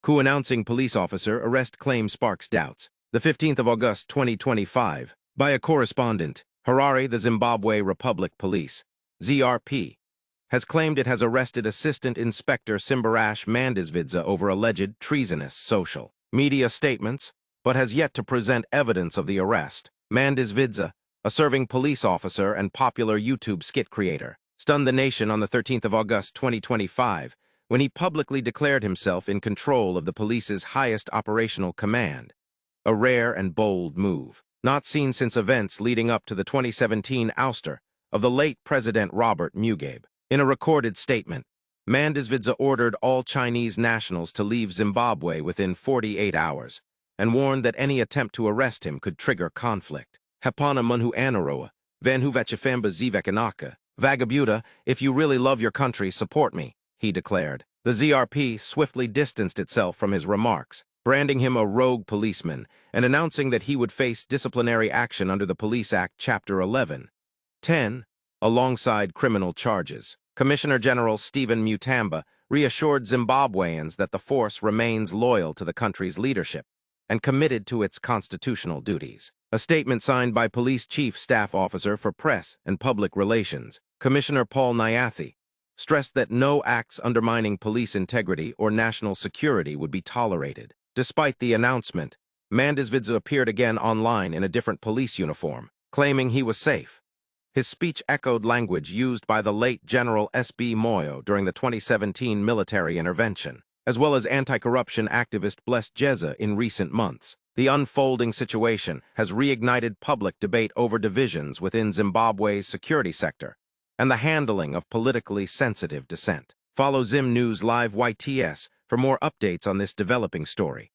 Coup announcing police officer arrest claim sparks doubts. The 15th of August 2025, by a correspondent, Harare, the Zimbabwe Republic Police, ZRP, has claimed it has arrested Assistant Inspector Simbarash Mandisvidza over alleged treasonous social media statements, but has yet to present evidence of the arrest. Mandisvidza, a serving police officer and popular YouTube skit creator, stunned the nation on the 13th of August 2025 when he publicly declared himself in control of the police's highest operational command, a rare and bold move, not seen since events leading up to the 2017 ouster of the late President Robert Mugabe. In a recorded statement, Mandisvidza ordered all Chinese nationals to leave Zimbabwe within 48 hours and warned that any attempt to arrest him could trigger conflict. Hapana munhu anaroa, vanhu vachifamba zivekanaka, vagabuda, if you really love your country, support me, he declared. The ZRP swiftly distanced itself from his remarks, branding him a rogue policeman and announcing that he would face disciplinary action under the Police Act Chapter 11(10), alongside criminal charges. Commissioner General Stephen Mutamba reassured Zimbabweans that the force remains loyal to the country's leadership and committed to its constitutional duties. A statement signed by Police Chief Staff Officer for Press and Public Relations, Commissioner Paul Nyathi, stressed that no acts undermining police integrity or national security would be tolerated. Despite the announcement, Mandisvidza appeared again online in a different police uniform, claiming he was safe. His speech echoed language used by the late General S.B. Moyo during the 2017 military intervention, as well as anti-corruption activist Bless Jeza in recent months. The unfolding situation has reignited public debate over divisions within Zimbabwe's security sector and the handling of politically sensitive dissent. Follow Zim News Live YTS for more updates on this developing story.